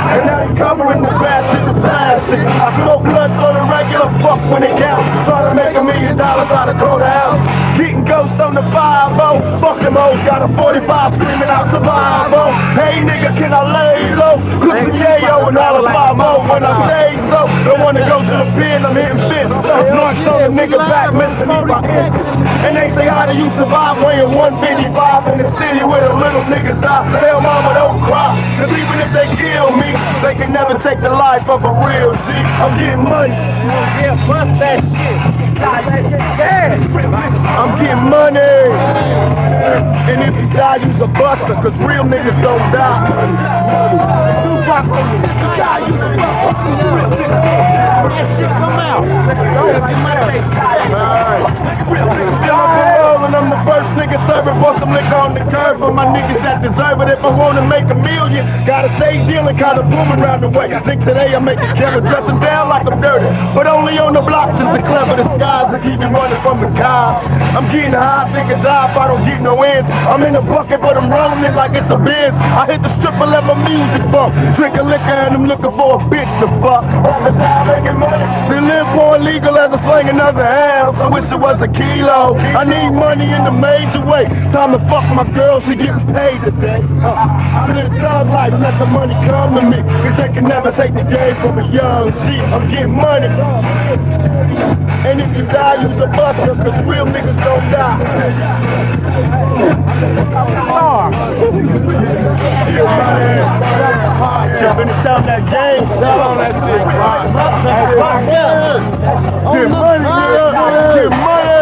and now he covering the bastard in plastic. I smoke blood on the regular, fuck when it counts. Try to make $1 million out of quarter ounce. Beating ghosts on the 5-0. Fuck them hoes, got a 45 screaming out survival. Hey nigga, can I lay low? Put the yayo and all of my more when I say so. Don't wanna go to the pen, I'm hitting fists. North on the nigga back, missing me by inch. And they say how do you survive weighing 155 in the city where the little niggas die? Tell mama don't cry, cause even if they kill me, they can never take the life of a real G. I'm getting money. Yeah, bust that shit. I'm getting money. And if you die, you's a buster, cause real niggas don't die. Tupac on you. Die, you's a buster. Real niggas don't die. That shit come out. I'm the first nigga serving for some liquor on the curb for my niggas that deserve it. If I wanna make $1 million, gotta stay dealing, kinda booming around the way. I think today I'm making Kevin dressing down like I'm dirty, but only on the block since the clever disguise to keep me running from the cops. I'm getting high, thinking die if I don't get no ends. I'm in the bucket, but I'm rolling it like it's a biz. I hit the strip and let my music bump. Drinking liquor and I'm looking for a bitch to fuck. All the time making money. They live more illegal as a slang another half. I wish it was a kilo. I need money in the major way. Time to fuck my girl, she getting paid today. I live thug life, let the money come to me. Cause they can never take the game from a young G. I'm getting money. And if you die, you's a buster, cause real niggas don't die. Jumping down that game, sell on that shit. Get money, get money.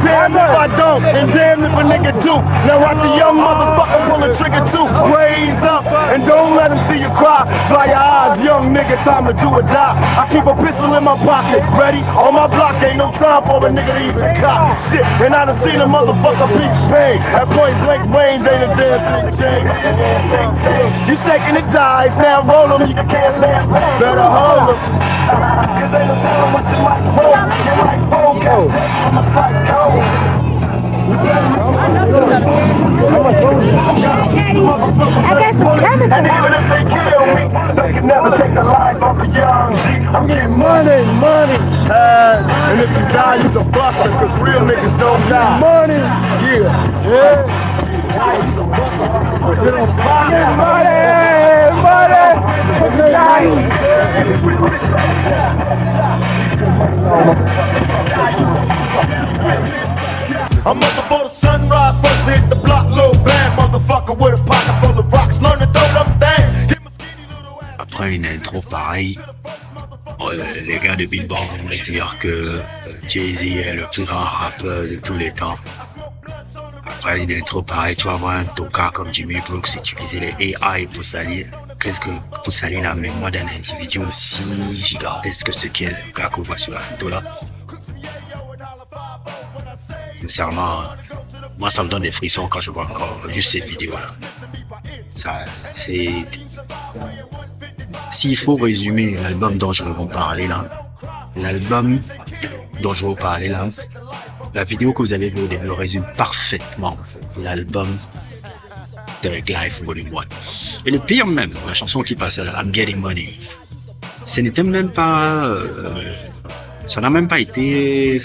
Damn if I don't, and damn if a nigga do. Now watch the young motherfucker pull a trigger too. Raise up, and don't let him see you cry. Dry your eyes, young nigga, time to do or die. I keep a pistol in my pocket, ready? On my block, ain't no time for a nigga to even cop. Shit, and I done seen a motherfucker be paid. At point blank range, ain't a damn thing changed. You taking the dive, now roll them, you can't stand. Better hold them. Cause they don't tell them what you might hold. You might hold, I'm a psycho. And even if they kill me, they can never take the life of a young G. I'm getting money, money. And if you die, you's a buster, cause real niggas don't die. Money, yeah. I'm up before the sunrise, first hit the block, little bad motherfucker with a pocket full of rocks, learn to throw them things. Après une intro pareille, les gars de Billboard vont dire que Jay-Z est le plus grand rappeur de tous les temps. Après une intro pareille, tu vas voir un toka comme Jimmy Brooks utiliser les AI pour salir la mémoire d'un individu aussi gigantesque que ce qu'est le gars qu'on voit sur la photo là. Sincèrement, moi ça me donne des frissons quand je vois encore juste cette vidéo là. Ça, c'est... S'il faut résumer l'album dont je vais vous parler là, la vidéo que vous avez vue le résume parfaitement l'album Thug Life Volume 1. Et le pire même, la chanson qui passait là, I'm Getting Money, ce n'était même pas... ça n'a même pas été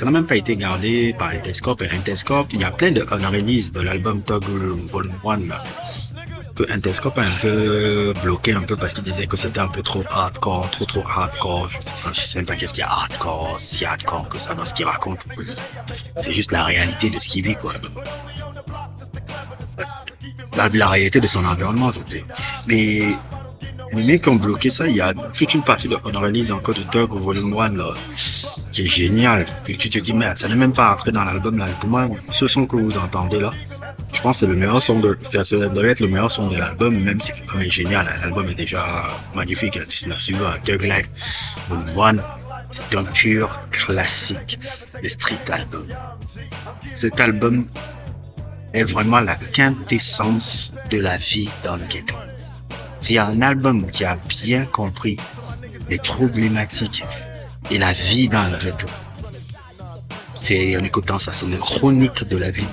gardé par Interscope et Interscope. Il y a plein de unreleased de l'album Thug Volume 1 là, que Interscope a un peu bloqué un peu parce qu'il disait que c'était un peu trop hardcore, trop hardcore. Je sais même pas qu'est-ce qu'il y a hardcore, si hardcore que ça dans ce qu'il raconte. C'est juste la réalité de ce qu'il vit quoi. La réalité de son environnement, je sais. Mais les mecs qui ont bloqué ça, il y a toute une partie de unreleased encore de Thug Volume 1 là, qui est génial. Tu te dis merde, ça n'est même pas entré dans l'album là. Pour moi, ce son que vous entendez là, je pense que c'est le meilleur son ça devrait être le meilleur son de l'album, même si l'album est génial. L'album est déjà magnifique, il y a 19 suivants, Thug Life Volume 1, d'un pur classique, le street album. Cet album est vraiment la quintessence de la vie dans le ghetto. S'il y a un album qui a bien compris les problématiques et la vie dans le ghetto, c'est en écoutant ça, c'est une chronique de la vie.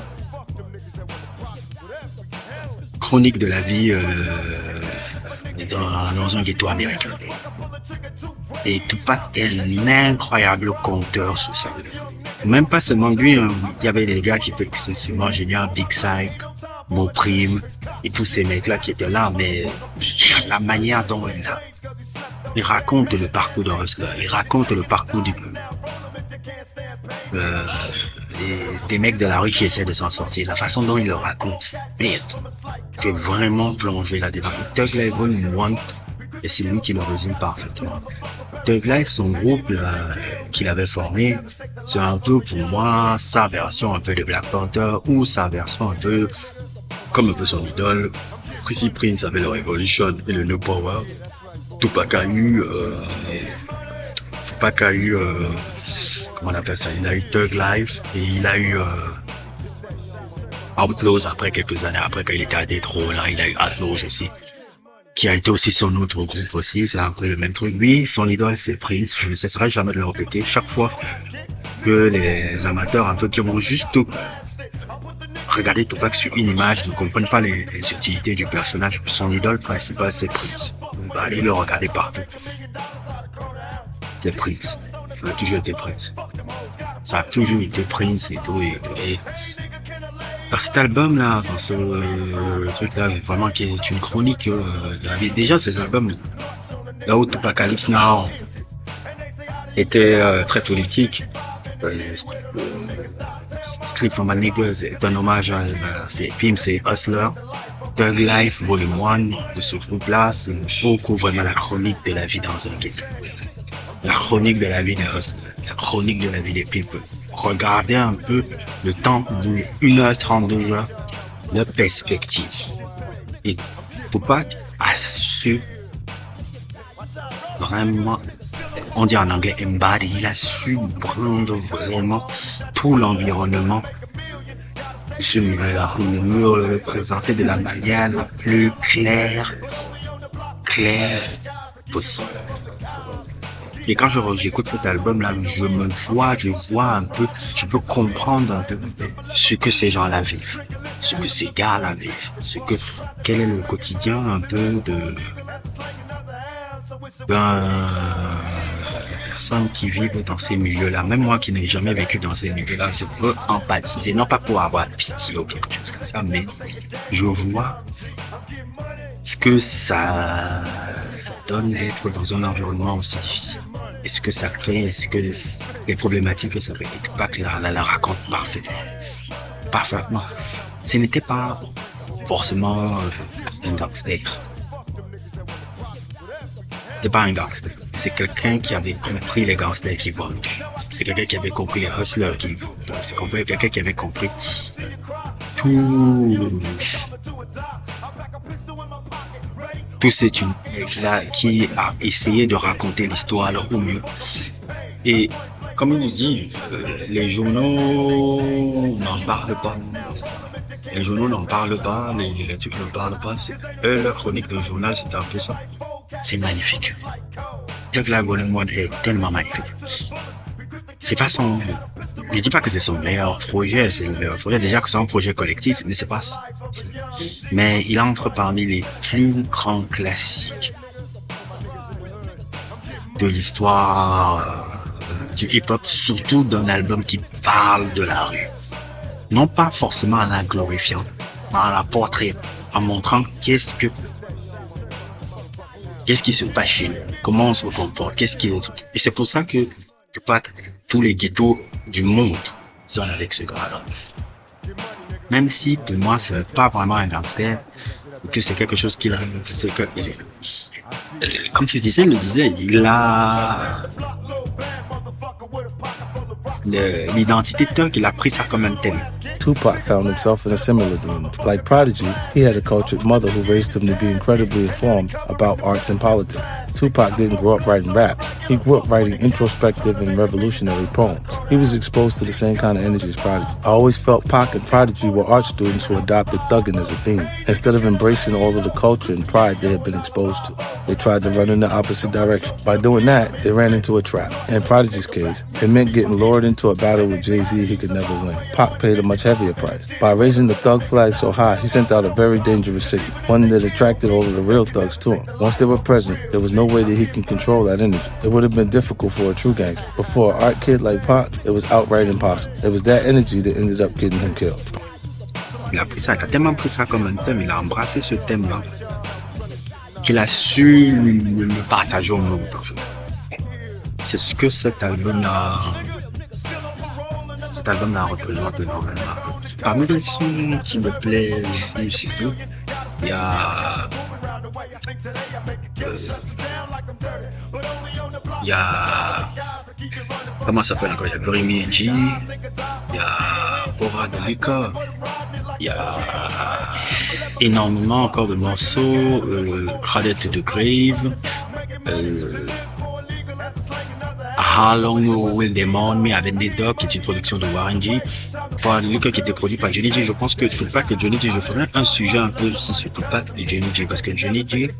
dans un ghetto américain. Et Tupac est un incroyable conteur sur ça. Même pas seulement lui, hein, il y avait des gars qui étaient excessivement géniaux, Big Psych, Moprime, et tous ces mecs-là qui étaient là, mais la manière dont il raconte le parcours de Hustler, il raconte le parcours des mecs de la rue qui essaient de s'en sortir, la façon dont il le raconte, merde, tu es vraiment plongé là-dedans. Thug Life Volume 1, et c'est lui qui le résume parfaitement. Thug Life, son groupe qu'il avait formé, c'est un peu pour moi sa version un peu de Black Panther ou sa version un peu comme un peu son idole. Chrissy Prince avait le Revolution et le New Power. Tupac a eu comment on appelle ça, il a eu Thug Life et il a eu Outlaws après quelques années après quand il était à Detroit, là il a eu Outlaws aussi, qui a été aussi son autre groupe aussi, c'est un peu le même truc. Lui, son idole c'est Prince, je ne cesserai jamais de le répéter chaque fois que les amateurs un peu qui vont juste regarder Tupac sur une image ne comprennent pas les subtilités du personnage. Son idole principal c'est Prince, on va aller le regarder partout, c'est Prince, ça a toujours été Prince, ça a toujours été Prince et tout et dans cet album là, dans ce truc là vraiment qui est une chronique de la vie. Déjà ces albums là où Tupacalypse Now était très politique, Clip from My Niggas est un hommage à c'est Pimp, c'est Hustler. Thug Life Volume 1 de ce groupe là, c'est beaucoup vraiment la chronique de la vie dans un ghetto, la chronique de la vie des Hustlers, la chronique de la vie des people. Regardez un peu le temps de 1h32 heures de perspective. Et Tupac a su vraiment, on dit en anglais embody, il a su prendre vraiment tout l'environnement de ce milieu-là pour le représenter de la manière la plus claire possible. Et quand j'écoute cet album-là, je vois un peu, je peux comprendre un peu ce que ces gens-là vivent, ce que ces gars-là vivent, quel est le quotidien un peu de personnes qui vivent dans ces milieux-là. Même moi qui n'ai jamais vécu dans ces milieux-là, je peux empathiser, non pas pour avoir pitié ou quelque chose comme ça, mais je vois ce que ça donne d'être dans un environnement aussi difficile. Et ce que ça crée, est-ce que les problématiques que ça crée, et Tupac la raconte parfaitement. Ce n'était pas forcément un gangster. C'est pas un gangster. C'est quelqu'un qui avait compris les gangsters qui volent. C'est quelqu'un qui avait compris les hustlers qui volent. C'est quelqu'un qui avait compris tout cet univers-là, qui a essayé de raconter l'histoire au mieux. Et comme il nous dit, les journaux n'en parlent pas. Les journaux n'en parlent pas, les trucs n'en parlent pas. C'est leur chronique de journal, c'est un peu ça. C'est magnifique. Thug Life Volume 1 est tellement magnifique. C'est pas son... Je dis pas que c'est son meilleur projet, c'est le meilleur projet. Déjà que c'est un projet collectif, mais c'est pas... Mais il entre parmi les plus grands classiques de l'histoire du hip-hop, surtout d'un album qui parle de la rue. Non pas forcément en la glorifiant, mais en la portrayant, en montrant qu'est-ce qui se passe chez nous, comment on se comporte, et c'est pour ça que Tupac, tous les ghettos du monde sont avec ce gars-là. Même si pour moi c'est pas vraiment un gangster, que c'est quelque chose qu'il a, c'est que, comme tu disais, il a l'identité Thug, il a pris ça comme un thème. Tupac found himself in a similar dilemma. Like Prodigy, he had a cultured mother who raised him to be incredibly informed about arts and politics. Tupac didn't grow up writing raps. He grew up writing introspective and revolutionary poems. He was exposed to the same kind of energy as Prodigy. I always felt Pac and Prodigy were art students who adopted thugging as a theme. Instead of embracing all of the culture and pride they had been exposed to, they tried to run in the opposite direction. By doing that, they ran into a trap. In Prodigy's case, it meant getting lured into a battle with Jay-Z he could never win. Pac paid a much heavier heavier price. By raising the thug flag so high, he sent out a very dangerous signal, one that attracted all of the real thugs to him. Once they were present, there was no way that he can control that energy. It would have been difficult for a true gangster, but for an art kid like Pac, it was outright impossible. It was that energy that ended up getting him killed. Il a pris ça, il a tellement pris ça comme un thème, il a embrassé ce thème-là, qu'il a su le partager au monde, en fait. C'est ce que cet album-là représente énormément. Parmi les sons qui me plaisent le plus, c'est tout. Il y a comment ça s'appelle encore? Il y a Glory Meiji, il y a Bora de Liquor, il y a énormément encore de morceaux, Cradle to the Grave, How Long Will They Mourn Me avec Nate Dogg, qui est une production de Warren G. Voilà, Liquor qui était produit par Johnny J. Je pense que Tupac et Johnny J, je ferai un sujet un peu aussi sur Tupac et Johnny J, parce que Johnny J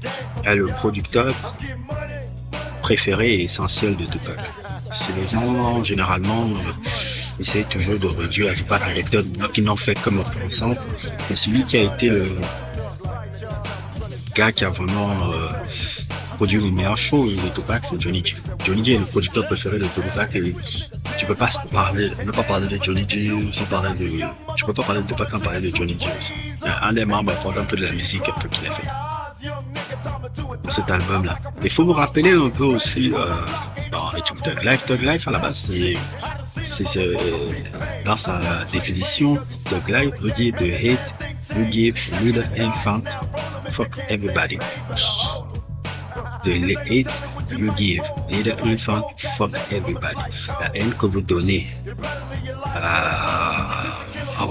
est le producteur préféré et essentiel de Tupac. C'est les gens, généralement, essayent toujours de réduire à Tupac à l'anecdote, qui n'en fait comme ensemble. Mais celui qui a été le gars qui a vraiment produit les meilleures choses de Tupac, c'est Johnny J. Johnny J est le producteur préféré de Tupac et tu peux pas parler de Johnny J sans parler de... Tu peux pas parler de Tupac sans parler de Johnny J aussi. C'est un des membres importants un peu de la musique un peu qu'il a fait. Cet album-là. Il faut vous rappeler un peu aussi dans Thug Life. Thug Life, à la base, c'est dans sa définition, Thug Life veut dire the hate you give little infant, fuck everybody. The hate you give little infant, fuck everybody. La haine que vous donnez à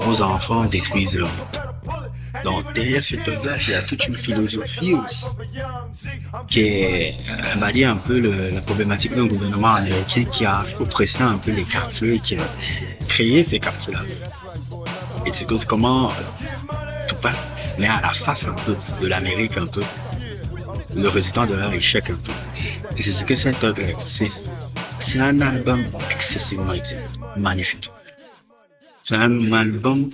vos enfants détruisent le monde. Donc derrière ce Thug-là, il y a toute une philosophie aussi qui va dire un peu la problématique d'un gouvernement américain qui a oppressé un peu les quartiers, qui a créé ces quartiers-là. Et c'est comment Tupac met à la face un peu de l'Amérique, un peu le résultat de leur échec un peu. Et c'est ce que c'est Thug-là. C'est un album excessivement magnifique. C'est un album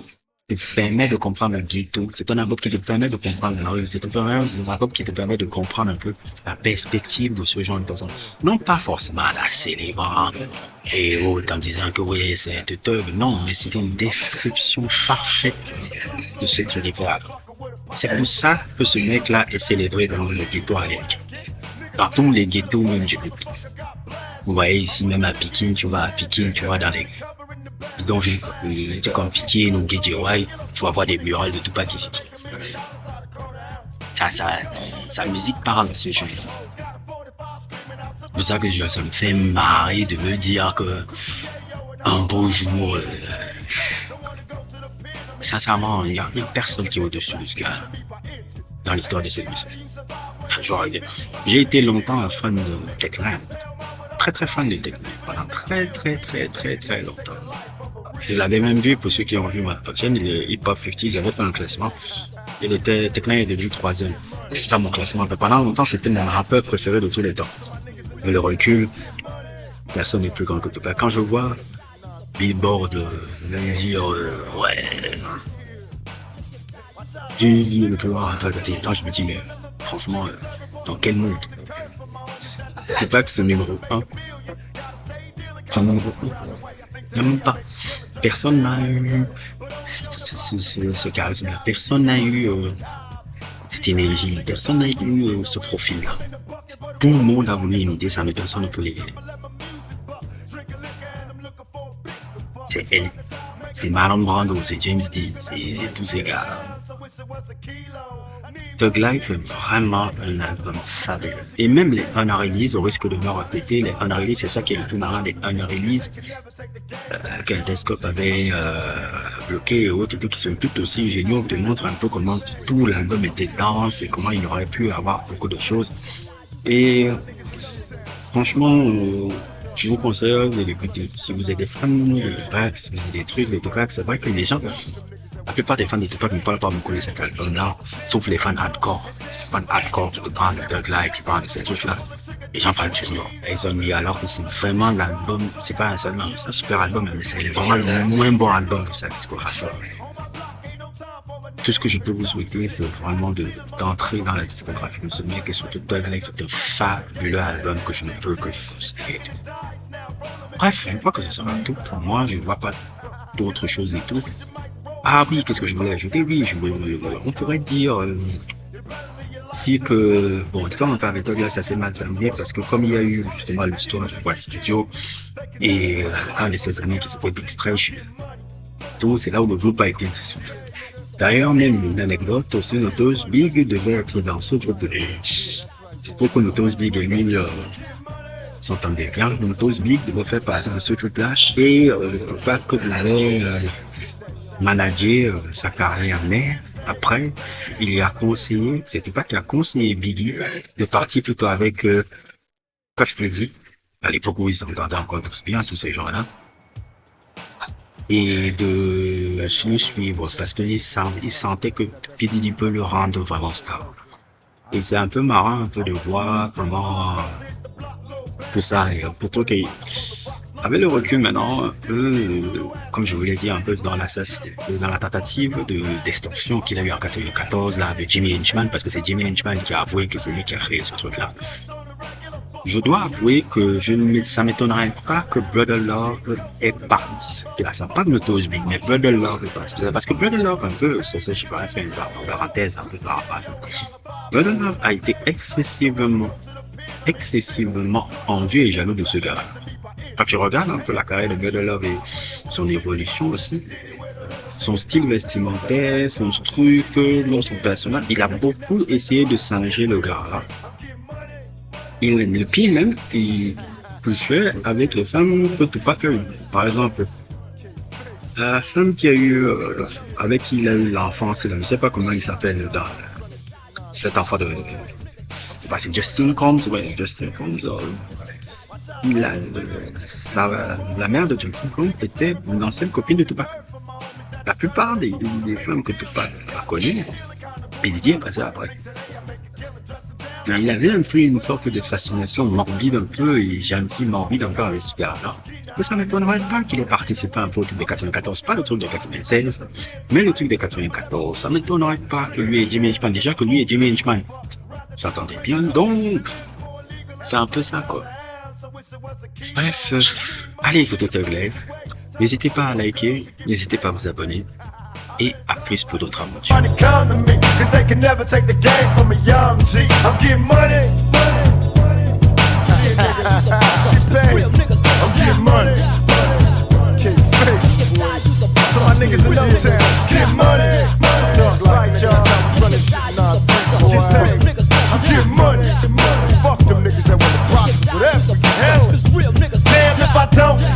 qui te permet de comprendre le ghetto. C'est un album qui te permet de comprendre la rue. C'est un album qui te permet de comprendre un peu la perspective de ce genre de personnes. Non pas forcément la célébrant et autres en disant que oui, c'est un Thug. Non, mais c'est une description parfaite de ce univers. C'est pour ça que ce mec-là est célébré dans le ghetto américain. Dans tous les ghettos même du monde. Vous voyez ici, même à Pékin, tu vois dans les bidonvilles, comme Pékin ou Guédiouaï, tu vas voir des murales de Tupac ici. Sa musique parle de ces gens. C'est pour ça que ça me fait marrer de me dire que un beau jour, sincèrement, il n'y a personne qui est au-dessus de ce gars dans l'histoire de cette musique. J'ai été longtemps un fan de Tech Nine. Très fan de Tech Nine. Pendant très longtemps. Je l'avais même vu, pour ceux qui ont vu ma chaîne, les Hip Hop 50, ils avaient fait un classement. Tech Nine est devenu 3e. Dans mon classement. Pendant longtemps, c'était mon rappeur préféré de tous les temps. Mais le recul, personne n'est plus grand que Tupac. Quand je vois Billboard dire ouais, Jay-Z le plus grand rappeur de tous les temps, je me dis mais franchement, dans quel monde? Tupac c'est numéro 1. C'est numéro 1. Il n'y a même pas. Personne n'a eu ce charisme-là. Personne n'a eu cette énergie. Personne n'a eu ce profil-là. Tout le monde a voulu imiter ça, mais personne ne peut l'aider. C'est elle. C'est Marlon Brando, c'est James Dean, c'est tous ces gars. Thug Life est vraiment un album fabuleux. Et même les unreleased, au risque de me répéter, les unreleased, c'est ça qui est le plus marrant des unreleased, que Interscope avait bloqué et autres, qui sont tout aussi géniaux, te montrent un peu comment tout l'album était dense et comment il aurait pu avoir beaucoup de choses. Et franchement, je vous conseille de l'écouter. Si vous êtes des fans de Tupac, si vous êtes des trucs de Tupac, c'est vrai que les gens La plupart des fans de Tupac ne parlent pas beaucoup de cet album-là, sauf les fans hardcore. Les fans hardcore qui te parlent de Thug Life, qui parlent de ces trucs-là. Les gens parlent toujours. Ils ont mis alors que c'est vraiment l'album, c'est pas seulement un super album, mais c'est vraiment le moins bon album de sa discographie. Tout ce que je peux vous souhaiter, c'est vraiment d'entrer dans la discographie de ce mec et surtout Thug Life est un fabuleux album que je ne peux que vous conseiller. Bref, je crois que ce sera tout pour moi, je ne vois pas d'autres choses et tout. Ah oui, qu'est-ce que je voulais ajouter? Oui, on pourrait dire aussi que, bon, en tout cas, on parle de Thug Life, ça s'est mal terminé parce que comme il y a eu justement l'histoire du White Studio et un de ses amis qui s'appelait Big Stretch, tout, c'est là où le groupe a été dissous. D'ailleurs, même une anecdote, aussi Notorious Big devait être dans ce groupe. Pour que Notorious Big et lui s'entendaient bien, Notorious Big devait faire partie de ce truc-là et Tupac devait manager sa carrière, mais après, il a conseillé, c'est Tupac qui a conseillé Biggie de partir plutôt avec Puff Daddy, à l'époque où ils s'entendaient encore tous bien, tous ces gens-là, et de le suivre, parce qu'il sentait que P. Diddy peut le rendre vraiment stable. Et c'est un peu marrant un peu de voir comment tout ça est un peu trop avec le recul maintenant, un peu, comme je vous l'ai dit, un peu dans la tentative d'extorsion qu'il a eu en 94 là avec Jimmy Hinchman, parce que c'est Jimmy Hinchman qui a avoué que c'est lui qui a créé ce truc-là. Je dois avouer que ça m'étonnerait pas que Brother Love ait participé à ça. Pas Notorious Big, mais Brother Love ait participé à ça. Parce que Brother Love, un peu, c'est ça, je vais faire une parenthèse un peu par rapport à ça. Brother Love a été excessivement envieux et jaloux de ce gars-là. Quand tu regardes un peu la carrière de Brother Love et son évolution aussi, son style vestimentaire, son truc, son personnage, il a beaucoup essayé de singer le gars-là. Et le pire même, il couchait avec les femmes que Tupac a eu. Par exemple, la femme qui a eu, avec qui il a eu l'enfant, je ne sais pas comment il s'appelle dans cet enfant de, c'est Justin Combs, ouais, Justin Combs. La mère de Justin Combs était une ancienne copine de Tupac. La plupart des femmes que Tupac a connues, P. Diddy est passé après. Il avait un peu une sorte de fascination morbide un peu et jalousie morbide un peu avec ce gars-là. Mais ça ne m'étonnerait pas qu'il ait participé un peu au truc de 94, pas le truc de 96, mais le truc de 94. Ça ne m'étonnerait pas que lui et Jimmy Hinchman, déjà que lui et Jimmy Hinchman s'entendaient bien, donc c'est un peu ça quoi. Bref, allez écouter Thug Life. N'hésitez pas à liker, n'hésitez pas à vous abonner. Et à plus pour d'autres aventures.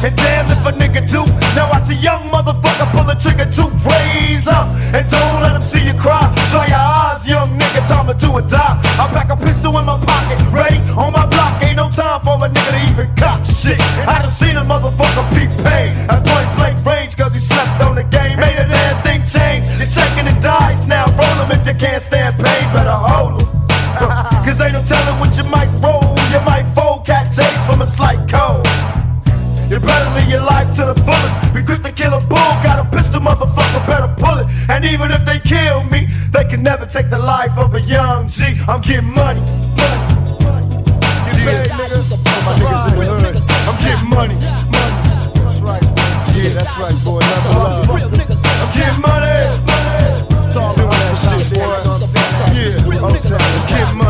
And damn if a nigga do. Now watch a young motherfucker pull the trigger to praise up. And don't let him see you cry. Try your odds, young nigga, time to do or die. I pack a pistol in my pocket, ready on my block. Ain't no time for a nigga to even cock shit. I done seen a motherfucker be paid at point blank range cause he slept on the game. Made a damn thing change. You're shaking the dice now. Roll him if you can't stand pain. Better hold him. Cause ain't no telling what you might roll. You might fold cat takes from a slight cold. You better live your life to the fullest. We grip the killer bull, got a pistol, motherfucker, better pull it. And even if they kill me, they can never take the life of a young G. I'm getting money. You big niggas, my niggas in the hood. I'm getting money. That's right, boy. Yeah, that's right, boy. I'm getting money. Talk about that shit, boy. Yeah, I'm getting money.